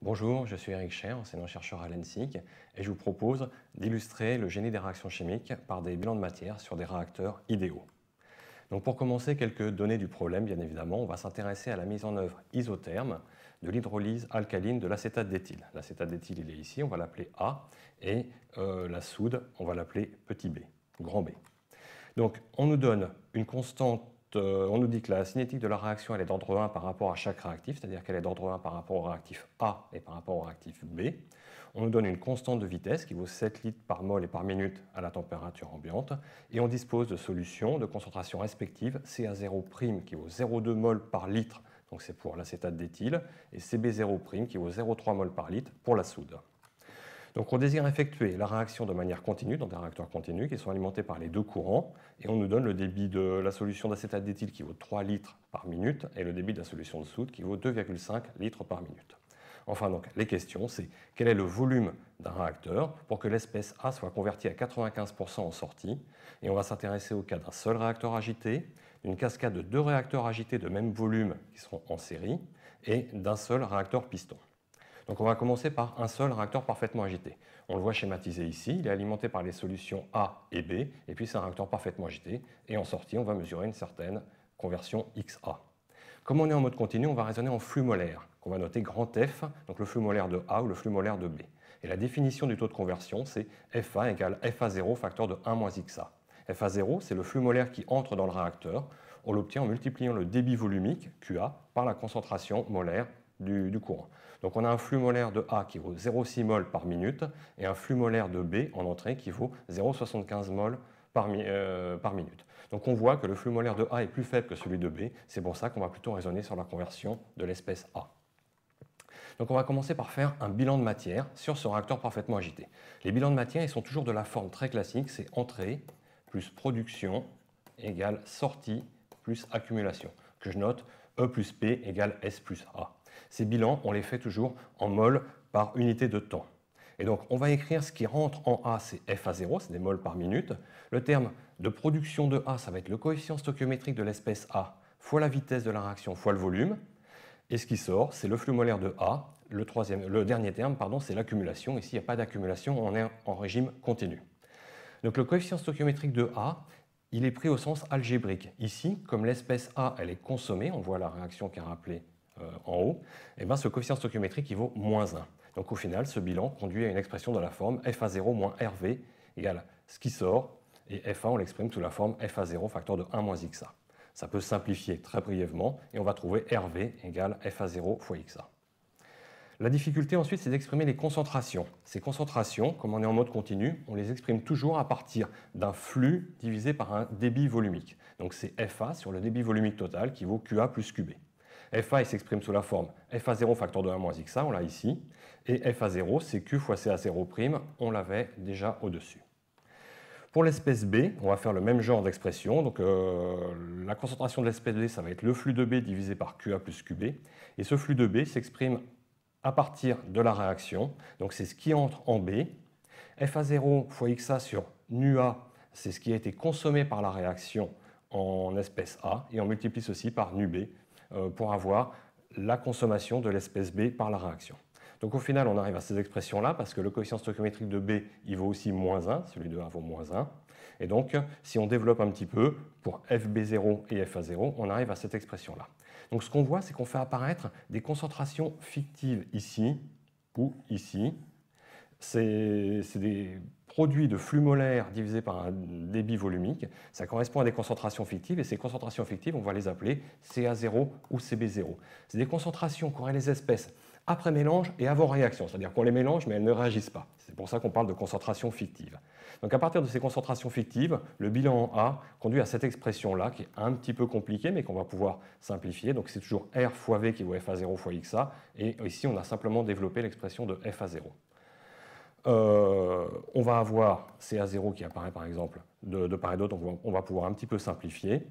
Bonjour, je suis Eric Cher, enseignant-chercheur à l'ENSIC, et je vous propose d'illustrer le génie des réactions chimiques par des bilans de matière sur des réacteurs idéaux. Donc pour commencer, quelques données du problème, bien évidemment. On va s'intéresser à la mise en œuvre isotherme de l'hydrolyse alcaline de l'acétate d'éthyle. L'acétate d'éthyle, il est ici, on va l'appeler A, et la soude, on va l'appeler petit b, grand B. Donc on nous donne une constante. On nous dit que la cinétique de la réaction elle est d'ordre 1 par rapport à chaque réactif, c'est-à-dire qu'elle est d'ordre 1 par rapport au réactif A et par rapport au réactif B. On nous donne une constante de vitesse qui vaut 7 litres par mol et par minute à la température ambiante. Et on dispose de solutions de concentration respectives CA0' qui vaut 0,2 mol par litre, donc c'est pour l'acétate d'éthyle, et CB0' qui vaut 0,3 mol par litre pour la soude. Donc on désire effectuer la réaction de manière continue dans des réacteurs continus qui sont alimentés par les deux courants et on nous donne le débit de la solution d'acétate d'éthyle qui vaut 3 litres par minute et le débit de la solution de soude qui vaut 2,5 litres par minute. Enfin donc les questions c'est quel est le volume d'un réacteur pour que l'espèce A soit convertie à 95% en sortie et on va s'intéresser au cas d'un seul réacteur agité, d'une cascade de deux réacteurs agités de même volume qui seront en série et d'un seul réacteur piston. Donc on va commencer par un seul réacteur parfaitement agité. On le voit schématisé ici, il est alimenté par les solutions A et B, et puis c'est un réacteur parfaitement agité, et en sortie on va mesurer une certaine conversion XA. Comme on est en mode continu, on va raisonner en flux molaire, qu'on va noter grand F, donc le flux molaire de A ou le flux molaire de B. Et la définition du taux de conversion, c'est FA égale FA0 facteur de 1 moins XA. FA0, c'est le flux molaire qui entre dans le réacteur. On l'obtient en multipliant le débit volumique, QA, par la concentration molaire du courant. Donc on a un flux molaire de A qui vaut 0,6 mol par minute et un flux molaire de B en entrée qui vaut 0,75 mol par minute. Donc on voit que le flux molaire de A est plus faible que celui de B, c'est pour ça qu'on va plutôt raisonner sur la conversion de l'espèce A. Donc on va commencer par faire un bilan de matière sur ce réacteur parfaitement agité. Les bilans de matière ils sont toujours de la forme très classique, c'est entrée plus production égale sortie plus accumulation, que je note E plus P égale S plus A. Ces bilans, on les fait toujours en mol par unité de temps. Et donc, on va écrire ce qui rentre en A, c'est FA0, c'est des mols par minute. Le terme de production de A, ça va être le coefficient stoichiométrique de l'espèce A fois la vitesse de la réaction fois le volume. Et ce qui sort, c'est le flux molaire de A. Le dernier terme, c'est l'accumulation. Ici, il n'y a pas d'accumulation, on est en régime continu. Donc, le coefficient stoichiométrique de A, il est pris au sens algébrique. Ici, comme l'espèce A, elle est consommée, on voit la réaction qui est rappelée en haut, et bien ce coefficient stoichiométrique il vaut moins 1. Donc au final, ce bilan conduit à une expression de la forme FA0 moins RV égale ce qui sort, et FA on l'exprime sous la forme FA0 facteur de 1 moins XA. Ça peut simplifier très brièvement, et on va trouver RV égale FA0 fois XA. La difficulté ensuite, c'est d'exprimer les concentrations. Ces concentrations, comme on est en mode continu, on les exprime toujours à partir d'un flux divisé par un débit volumique. Donc c'est FA sur le débit volumique total qui vaut QA plus QB. FA il s'exprime sous la forme FA0 facteur de 1 moins XA, on l'a ici, et FA0 c'est Q fois CA0', on l'avait déjà au-dessus. Pour l'espèce B, on va faire le même genre d'expression, donc la concentration de l'espèce B, ça va être le flux de B divisé par QA plus QB, et ce flux de B s'exprime à partir de la réaction, donc c'est ce qui entre en B, FA0 fois XA sur NuA, c'est ce qui a été consommé par la réaction en espèce A, et on multiplie ceci par NuB, pour avoir la consommation de l'espèce B par la réaction. Donc au final, on arrive à ces expressions-là parce que le coefficient stoichiométrique de B, il vaut aussi moins 1, celui de A vaut moins 1. Et donc, si on développe un petit peu, pour FB0 et FA0, on arrive à cette expression-là. Donc ce qu'on voit, c'est qu'on fait apparaître des concentrations fictives ici ou ici. C'est des produits de flux molaire divisés par un débit volumique. Ça correspond à des concentrations fictives, et ces concentrations fictives, on va les appeler CA0 ou CB0. C'est des concentrations qu'auraient les espèces après mélange et avant réaction, c'est-à-dire qu'on les mélange, mais elles ne réagissent pas. C'est pour ça qu'on parle de concentrations fictives. Donc à partir de ces concentrations fictives, le bilan en A conduit à cette expression-là, qui est un petit peu compliquée, mais qu'on va pouvoir simplifier. Donc c'est toujours R fois V qui vaut FA0 fois XA, et ici on a simplement développé l'expression de FA0. On va avoir CA0 qui apparaît par exemple de part et d'autre, donc on va pouvoir un petit peu simplifier.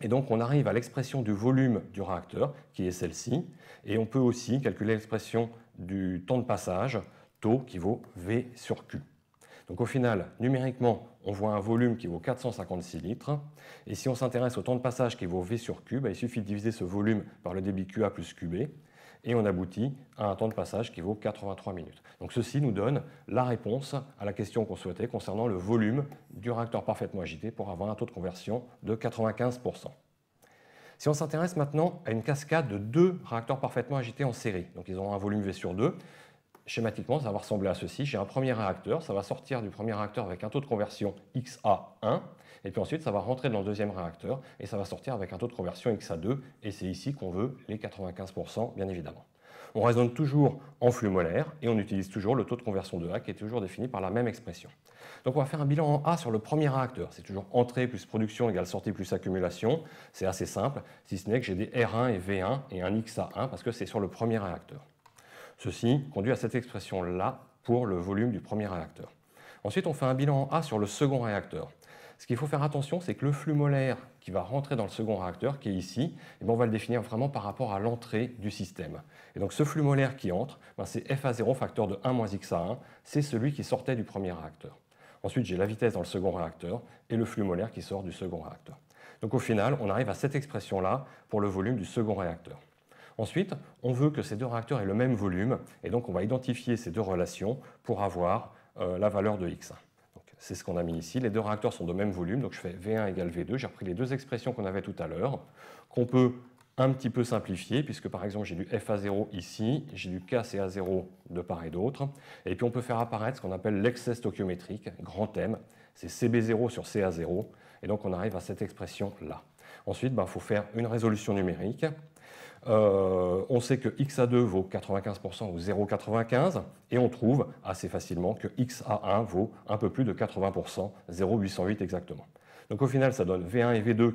Et donc on arrive à l'expression du volume du réacteur, qui est celle-ci, et on peut aussi calculer l'expression du temps de passage, taux, qui vaut V sur Q. Donc au final, numériquement, on voit un volume qui vaut 456 litres, et si on s'intéresse au temps de passage qui vaut V sur Q, il suffit de diviser ce volume par le débit QA plus QB, et on aboutit à un temps de passage qui vaut 83 minutes. Donc ceci nous donne la réponse à la question qu'on souhaitait concernant le volume du réacteur parfaitement agité pour avoir un taux de conversion de 95%. Si on s'intéresse maintenant à une cascade de deux réacteurs parfaitement agités en série, donc ils ont un volume V sur 2, schématiquement ça va ressembler à ceci. J'ai un premier réacteur, ça va sortir du premier réacteur avec un taux de conversion XA1, et puis ensuite ça va rentrer dans le deuxième réacteur et ça va sortir avec un taux de conversion XA2, et c'est ici qu'on veut les 95% bien évidemment. On raisonne toujours en flux molaire et on utilise toujours le taux de conversion de A qui est toujours défini par la même expression. Donc on va faire un bilan en A sur le premier réacteur. C'est toujours entrée plus production égale sortie plus accumulation. C'est assez simple, si ce n'est que j'ai des R1 et V1 et un XA1 parce que c'est sur le premier réacteur. Ceci conduit à cette expression-là pour le volume du premier réacteur. Ensuite, on fait un bilan en A sur le second réacteur. Ce qu'il faut faire attention, c'est que le flux molaire qui va rentrer dans le second réacteur, qui est ici, on va le définir vraiment par rapport à l'entrée du système. Et donc ce flux molaire qui entre, c'est FA0 facteur de 1 moins XA1, c'est celui qui sortait du premier réacteur. Ensuite, j'ai la vitesse dans le second réacteur et le flux molaire qui sort du second réacteur. Donc au final, on arrive à cette expression-là pour le volume du second réacteur. Ensuite, on veut que ces deux réacteurs aient le même volume, et donc on va identifier ces deux relations pour avoir la valeur de X1. C'est ce qu'on a mis ici. Les deux réacteurs sont de même volume, donc je fais V1 égale V2. J'ai repris les deux expressions qu'on avait tout à l'heure, qu'on peut un petit peu simplifier, puisque par exemple j'ai du FA0 ici, j'ai du KCA0 de part et d'autre. Et puis on peut faire apparaître ce qu'on appelle l'excès stoichiométrique, grand M, c'est CB0 sur CA0, et donc on arrive à cette expression-là. Ensuite, il faut faire une résolution numérique. On sait que XA2 vaut 95% ou 0,95 et on trouve assez facilement que XA1 vaut un peu plus de 80%, 0,808 exactement. Donc au final, ça donne V1 et V2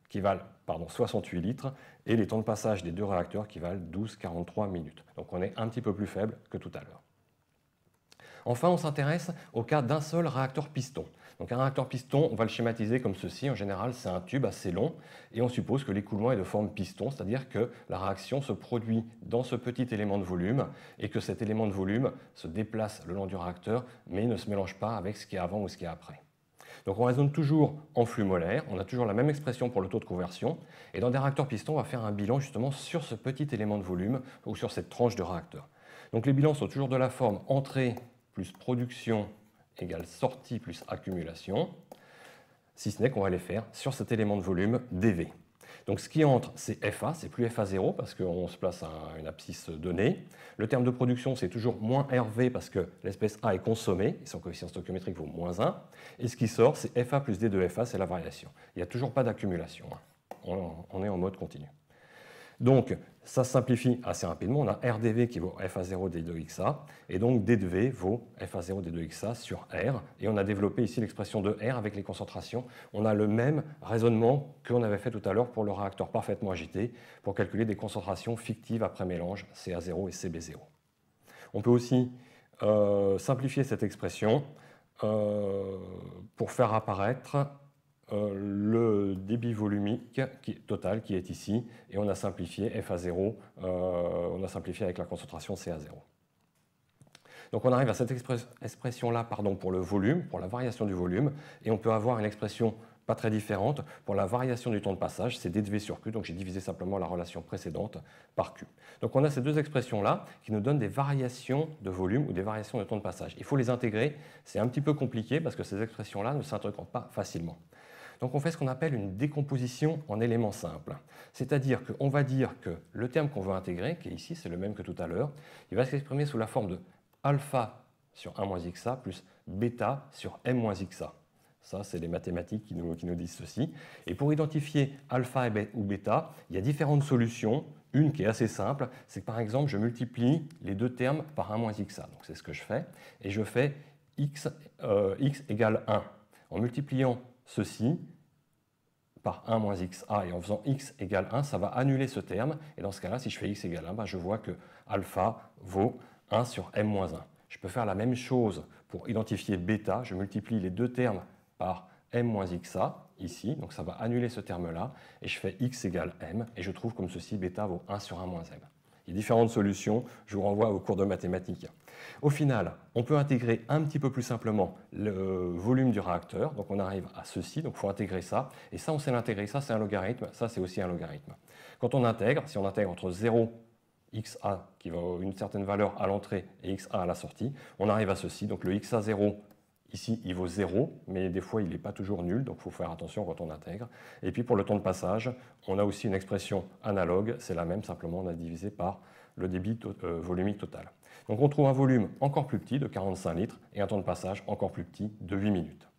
qui valent 68 litres et les temps de passage des deux réacteurs qui valent 12,43 minutes. Donc on est un petit peu plus faible que tout à l'heure. Enfin, on s'intéresse au cas d'un seul réacteur piston. Donc un réacteur piston, on va le schématiser comme ceci. En général, c'est un tube assez long et on suppose que l'écoulement est de forme piston, c'est-à-dire que la réaction se produit dans ce petit élément de volume et que cet élément de volume se déplace le long du réacteur mais ne se mélange pas avec ce qui est avant ou ce qui est après. Donc on raisonne toujours en flux molaire, on a toujours la même expression pour le taux de conversion et dans des réacteurs pistons, on va faire un bilan justement sur ce petit élément de volume ou sur cette tranche de réacteur. Donc les bilans sont toujours de la forme entrée plus production égale sortie plus accumulation, si ce n'est qu'on va les faire sur cet élément de volume dV. Donc ce qui entre, c'est FA, c'est plus FA0 parce qu'on se place à une abscisse donnée. Le terme de production, c'est toujours moins RV parce que l'espèce A est consommée, et son coefficient stoichiométrique vaut moins 1. Et ce qui sort, c'est FA plus D de FA, c'est la variation. Il n'y a toujours pas d'accumulation. On est en mode continu. Donc, ça se simplifie assez rapidement. On a RdV qui vaut FA0 D2XA, et donc D de V vaut FA0 D2XA sur R. Et on a développé ici l'expression de R avec les concentrations. On a le même raisonnement qu'on avait fait tout à l'heure pour le réacteur parfaitement agité, pour calculer des concentrations fictives après mélange, CA0 et CB0. On peut aussi simplifier cette expression pour faire apparaître le débit volumique total qui est ici, et on a simplifié FA0, on a simplifié avec la concentration CA0. Donc on arrive à cette expression-là pour le volume, pour la variation du volume, et on peut avoir une expression pas très différente pour la variation du temps de passage, c'est D de V sur Q, donc j'ai divisé simplement la relation précédente par Q. Donc on a ces deux expressions-là qui nous donnent des variations de volume ou des variations de temps de passage. Il faut les intégrer, c'est un petit peu compliqué parce que ces expressions-là ne s'intègrent pas facilement. Donc on fait ce qu'on appelle une décomposition en éléments simples. C'est-à-dire qu'on va dire que le terme qu'on veut intégrer, qui est ici, c'est le même que tout à l'heure, il va s'exprimer sous la forme de alpha sur 1 moins xa plus bêta sur m moins xa. Ça, c'est les mathématiques qui nous disent ceci. Et pour identifier alpha ou bêta, il y a différentes solutions. Une qui est assez simple, c'est que par exemple, je multiplie les deux termes par 1 moins xa. Donc c'est ce que je fais. Et je fais x égale 1. En multipliant ceci par 1 moins xa et en faisant x égale 1, ça va annuler ce terme. Et dans ce cas-là, si je fais x égale 1, je vois que alpha vaut 1 sur m moins 1. Je peux faire la même chose pour identifier bêta. Je multiplie les deux termes par m moins xa, ici. Donc ça va annuler ce terme-là. Et je fais x égale m. Et je trouve comme ceci, bêta vaut 1 sur 1 moins m. Il y a différentes solutions. Je vous renvoie au cours de mathématiques. Au final, on peut intégrer un petit peu plus simplement le volume du réacteur. Donc on arrive à ceci, donc il faut intégrer ça. Et ça, on sait l'intégrer. Ça, c'est un logarithme. Ça, c'est aussi un logarithme. Quand on intègre, si on intègre entre 0 XA qui va une certaine valeur à l'entrée et XA à la sortie, on arrive à ceci. Donc le XA0, ici, il vaut 0, mais des fois, il n'est pas toujours nul, donc il faut faire attention quand on intègre. Et puis pour le temps de passage, on a aussi une expression analogue, c'est la même, simplement on a divisé par le débit volumique total. Donc on trouve un volume encore plus petit de 45 litres et un temps de passage encore plus petit de 8 minutes.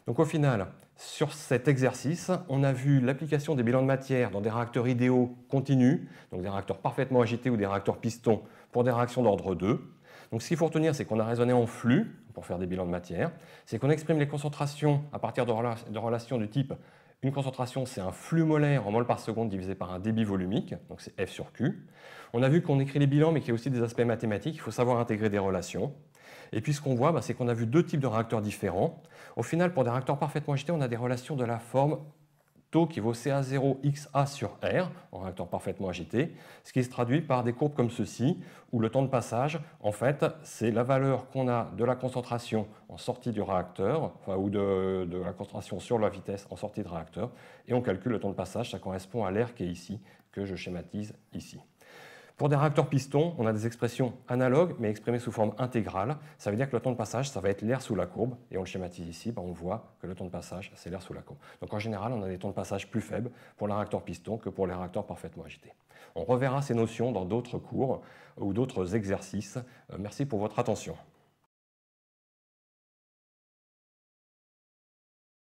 Donc au final, sur cet exercice, on a vu l'application des bilans de matière dans des réacteurs idéaux continus, donc des réacteurs parfaitement agités ou des réacteurs pistons pour des réactions d'ordre 2. Donc ce qu'il faut retenir, c'est qu'on a raisonné en flux pour faire des bilans de matière, c'est qu'on exprime les concentrations à partir de relations du type une concentration, c'est un flux molaire en mol par seconde divisé par un débit volumique, donc c'est F sur Q. On a vu qu'on écrit les bilans, mais qu'il y a aussi des aspects mathématiques, il faut savoir intégrer des relations. Et puis ce qu'on voit, c'est qu'on a vu deux types de réacteurs différents. Au final, pour des réacteurs parfaitement agités, on a des relations de la forme taux qui vaut CA0 XA sur R, en réacteur parfaitement agité, ce qui se traduit par des courbes comme ceci, où le temps de passage, en fait, c'est la valeur qu'on a de la concentration en sortie du réacteur, ou de la concentration sur la vitesse en sortie de réacteur, et on calcule le temps de passage, ça correspond à l'air qui est ici, que je schématise ici. Pour des réacteurs pistons, on a des expressions analogues, mais exprimées sous forme intégrale. Ça veut dire que le temps de passage, ça va être l'air sous la courbe. Et on le schématise ici, on voit que le temps de passage, c'est l'air sous la courbe. Donc en général, on a des temps de passage plus faibles pour les réacteurs pistons que pour les réacteurs parfaitement agités. On reverra ces notions dans d'autres cours ou d'autres exercices. Merci pour votre attention.